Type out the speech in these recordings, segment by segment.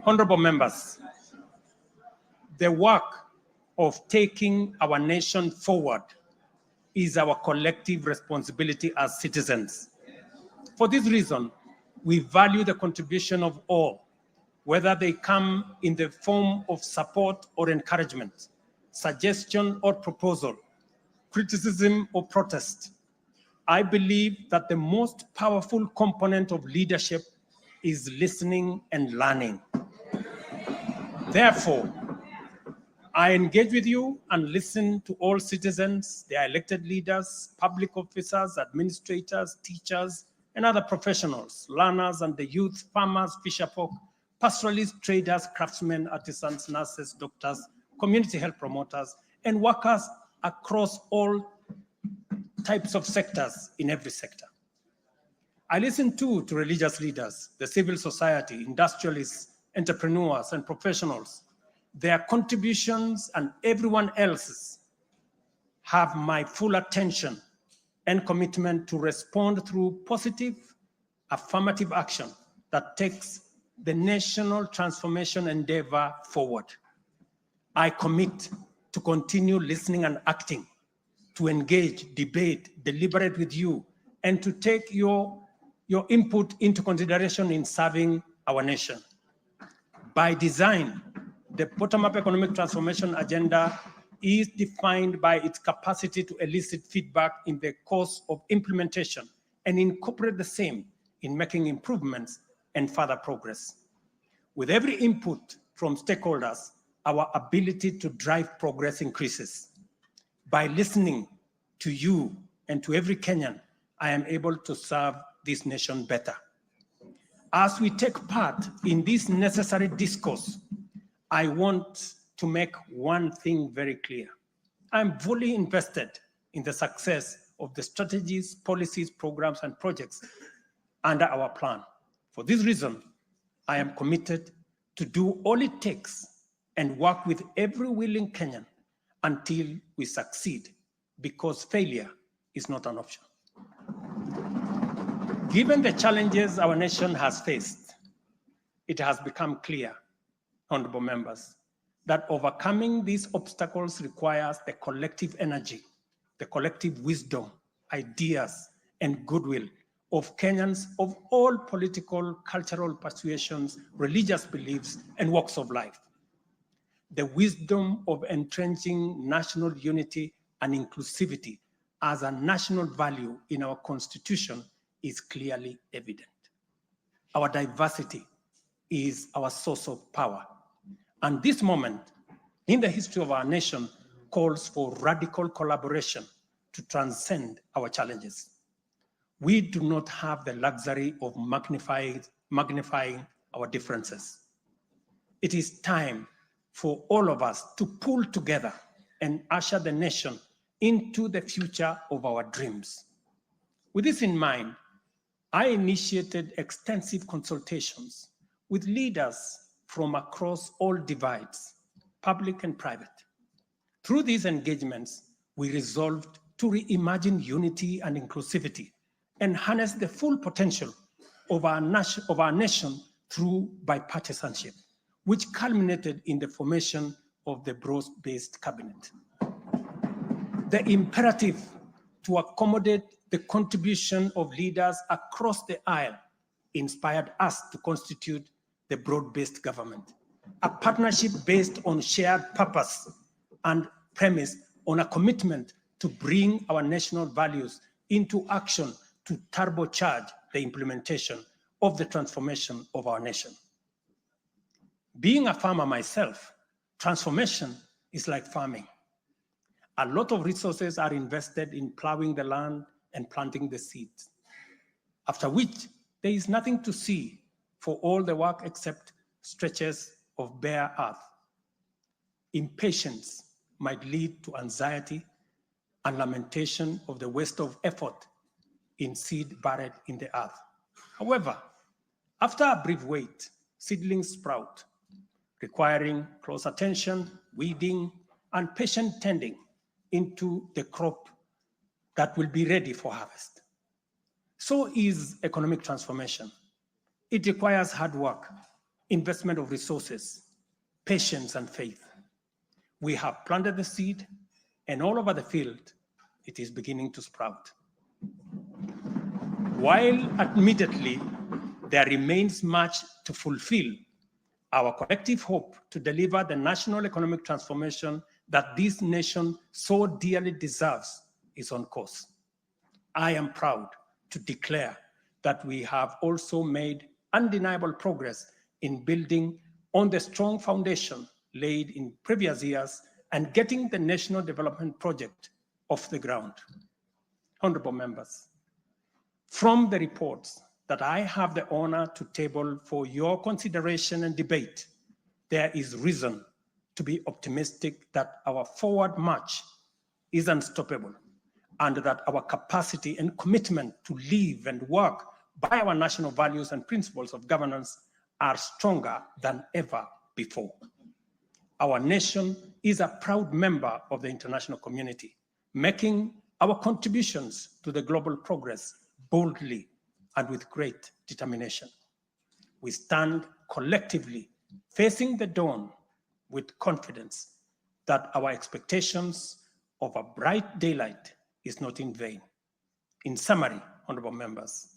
Honorable members, the work of taking our nation forward is our collective responsibility as citizens. For this reason, we value the contribution of all, whether they come in the form of support or encouragement, suggestion or proposal, criticism or protest. I believe that the most powerful component of leadership is listening and learning. Therefore, I engage with you and listen to all citizens, their elected leaders, public officers, administrators, teachers, and other professionals, learners and the youth, farmers, fisherfolk, pastoralists, traders, craftsmen, artisans, nurses, doctors, community health promoters, and workers across all types of sectors in every sector. I listen too to religious leaders, the civil society, industrialists, entrepreneurs, and professionals. Their contributions and everyone else's have my full attention and commitment to respond through positive, affirmative action that takes the national transformation endeavor forward. I commit to continue listening and acting, to engage, debate, deliberate with you, and to take your input into consideration in serving our nation. By design, the bottom-up economic transformation agenda is defined by its capacity to elicit feedback in the course of implementation and incorporate the same in making improvements and further progress. With every input from stakeholders, our ability to drive progress increases. By listening to you and to every Kenyan, I am able to serve this nation better. As we take part in this necessary discourse, I want to make one thing very clear. I'm fully invested in the success of the strategies, policies, programs, and projects under our plan. For this reason, I am committed to do all it takes and work with every willing Kenyan until we succeed, because failure is not an option. Given the challenges our nation has faced, it has become clear, honorable members, that overcoming these obstacles requires the collective energy, the collective wisdom, ideas, and goodwill of Kenyans of all political, cultural persuasions, religious beliefs, and walks of life. The wisdom of entrenching national unity and inclusivity as a national value in our Constitution is clearly evident. Our diversity is our source of power. And this moment in the history of our nation calls for radical collaboration to transcend our challenges. We do not have the luxury of magnifying our differences. It is time for all of us to pull together and usher the nation into the future of our dreams. With this in mind, I initiated extensive consultations with leaders from across all divides, public and private. Through these engagements, we resolved to reimagine unity and inclusivity and harness the full potential of our nation through bipartisanship, which culminated in the formation of the broad-based cabinet. The imperative to accommodate the contribution of leaders across the aisle inspired us to constitute the broad-based government, a partnership based on shared purpose and premise on a commitment to bring our national values into action to turbocharge the implementation of the transformation of our nation. Being a farmer myself, transformation is like farming. A lot of resources are invested in plowing the land and planting the seeds, after which there is nothing to see for all the work except stretches of bare earth. Impatience might lead to anxiety and lamentation of the waste of effort in seed buried in the earth. However, after a brief wait, seedlings sprout, requiring close attention, weeding, and patient tending into the crop that will be ready for harvest. So is economic transformation. It requires hard work, investment of resources, patience, and faith. We have planted the seed, and all over the field, it is beginning to sprout. While admittedly, there remains much to fulfill, our collective hope to deliver the national economic transformation that this nation so dearly deserves is on course. I am proud to declare that we have also made undeniable progress in building on the strong foundation laid in previous years and getting the national development project off the ground. Honorable members, from the reports that I have the honor to table for your consideration and debate, there is reason to be optimistic that our forward march is unstoppable and that our capacity and commitment to live and work by our national values and principles of governance are stronger than ever before. Our nation is a proud member of the international community, making our contributions to the global progress boldly and with great determination. We stand collectively facing the dawn with confidence that our expectations of a bright daylight is not in vain. In summary, honorable members,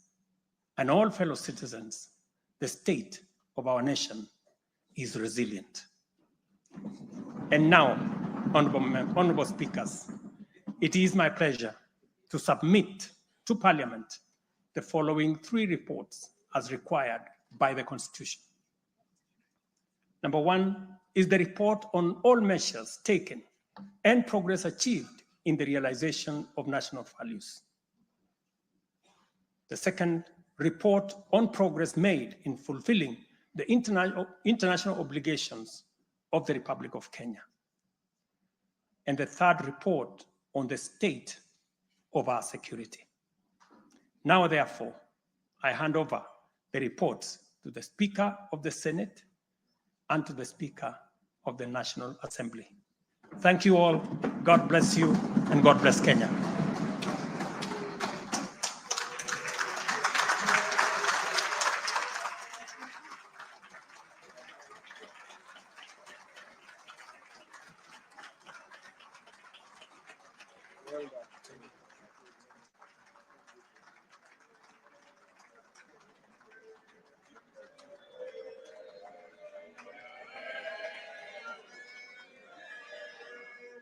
and all fellow citizens, the state of our nation is resilient. And now, honorable speakers, it is my pleasure to submit to Parliament the following 3 reports as required by the Constitution. Number 1 is the report on all measures taken and progress achieved in the realization of national values. The second, report on progress made in fulfilling the international obligations of the Republic of Kenya. And the third, report on the state of our security. Now, therefore, I hand over the reports to the Speaker of the Senate and to the Speaker of the National Assembly. Thank you all. God bless you, and God bless Kenya. Well done.